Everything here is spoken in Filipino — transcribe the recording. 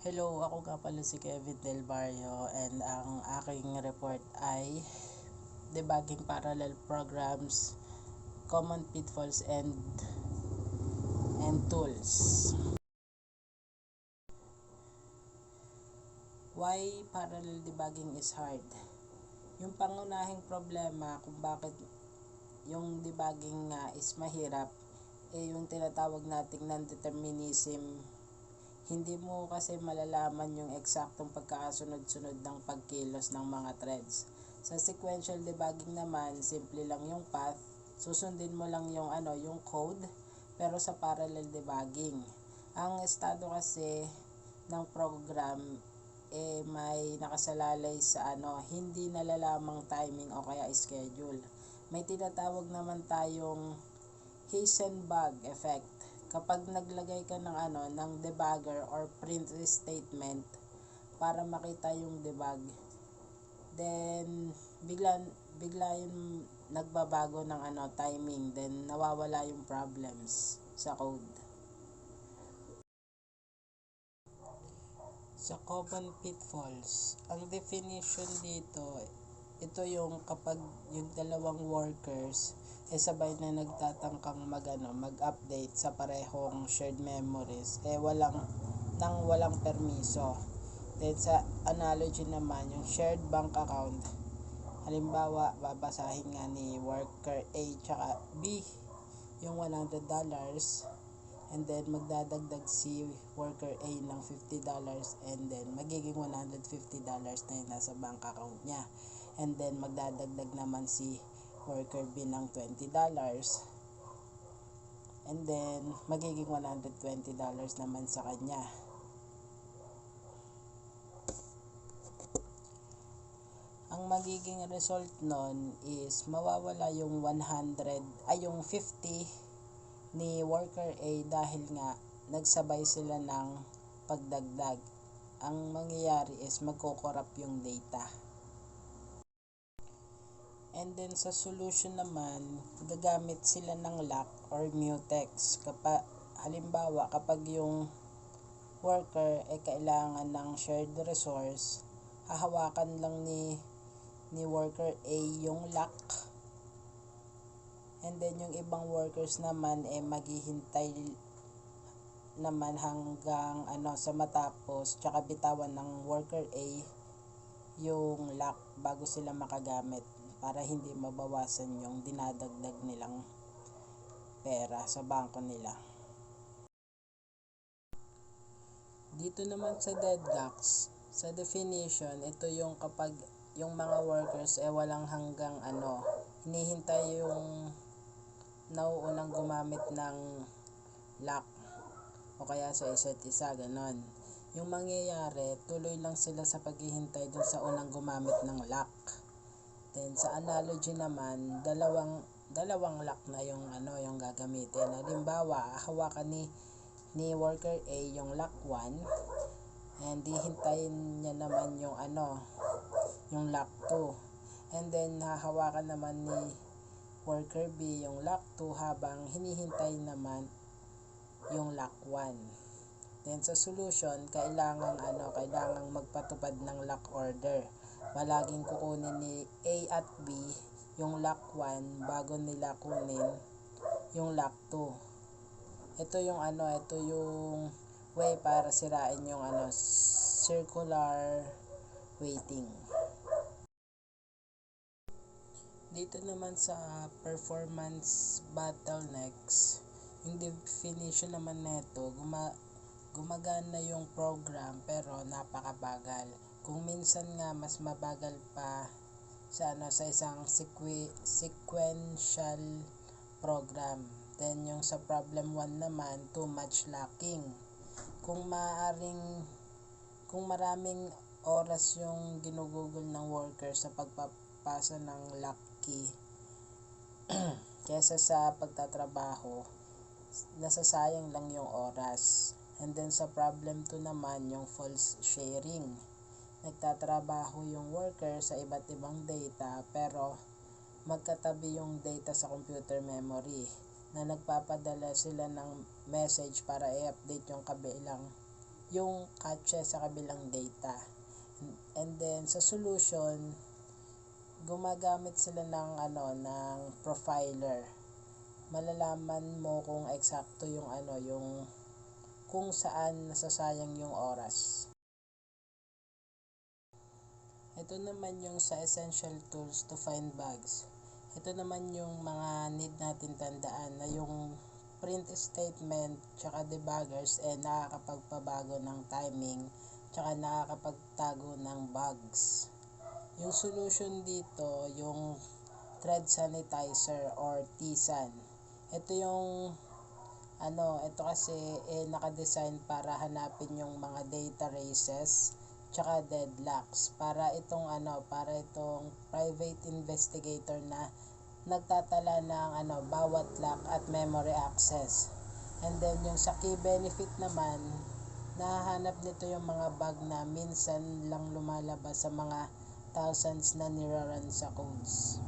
Hello, ako nga pala si Kevin Del Barrio and ang aking report ay debugging parallel programs, common pitfalls and tools. Why parallel debugging is hard? Yung pangunahing problema kung bakit yung debugging nga is mahirap yung tinatawag nating non-determinism. Hindi mo kasi malalaman yung eksaktong pagkakasunod-sunod ng pagkilos ng mga threads. Sa sequential debugging naman, simple lang yung path, susundin mo lang yung code, pero sa parallel debugging, ang estado kasi ng program may nakasalalay sa hindi nalalamang timing o kaya schedule. May tinatawag naman tayong Heisenberg effect. Kapag naglagay ka ng debugger or print statement para makita yung debug, then bigla yung nagbabago ng timing, then nawawala yung problems sa code. Sa common pitfalls, ang definition dito, ito yung kapag yung dalawang workers sabay na nagtatangkang mag-update sa parehong shared memories walang permiso. Then sa analogy naman, yung shared bank account, halimbawa babasahin nga ni worker A tsaka B yung $100, and then magdadagdag si worker A ng $50, and then magiging $150 na yung nasa bank account niya, and then magdadagdag naman si worker B ng $20, and then magiging $120 naman sa kanya. Ang magiging result nun is mawawala yung 50 ni worker A dahil nga nagsabay sila ng pagdagdag. Ang mangyayari is magko-corrupt yung data. And then sa solution naman, gagamit sila ng lock or mutex. Halimbawa, kapag yung worker kailangan ng shared resource, hahawakan lang ni worker A yung lock, and then yung ibang workers naman maghihintay naman hanggang sa matapos, tsaka bitawan ng worker A yung lock bago sila makagamit, para hindi mabawasan yung dinadagdag nilang pera sa bangko nila. Dito naman sa deadlocks, sa definition, ito yung kapag yung mga workers walang hanggang hinihintay yung nauunang gumamit ng lock o kaya sa isa't isa, ganon. Yung mangyayari, tuloy lang sila sa paghihintay dun sa unang gumamit ng lock. Then sa analogy naman, dalawang lock na yung gagamitin. Halimbawa, hawakan ni worker A yung lock 1, and hihintayin niya naman yung lock 2, and then hahawakan naman ni worker B yung lock 2 habang hinihintay naman yung lock 1. Then sa solution, kailangang magpatupad ng lock order. Palaging kukunin ni A at B yung lock 1 bago nila kunin yung lock 2. Ito yung way para sirain yung circular waiting. Dito naman sa performance bottlenecks, yung definition naman nito, gumagana yung program pero napakabagal. Kung minsan nga mas mabagal pa sa isang sequential program. Then yung sa problem 1 naman, too much locking. Kung maraming oras yung ginugugol ng worker sa pagpapasa ng lock key kesa sa pagtatrabaho, nasasayang lang yung oras. And then sa problem 2 naman, yung false sharing. Nagtatrabaho yung worker sa iba't ibang data pero magkatabi yung data sa computer memory, na nagpapadala sila ng message para i-update yung kabilang yung cache sa kabilang data. And then sa solution, gumagamit sila ng profiler. Malalaman mo kung eksakto yung yung kung saan nasasayang yung oras. Ito naman yung sa essential tools to find bugs. Ito naman yung mga need natin tandaan na yung print statement tsaka debuggers nakakapagpabago ng timing tsaka nakakapagtago ng bugs. Yung solution dito, yung thread sanitizer or TSAN. Ito yung ito kasi naka-design para hanapin yung mga data races tsaka deadlocks para itong private investigator na nagtatala ng bawat lock at memory access. And then yung sa key benefit naman, nahahanap nito yung mga bug na minsan lang lumalabas sa mga thousands na nirarun sa codes.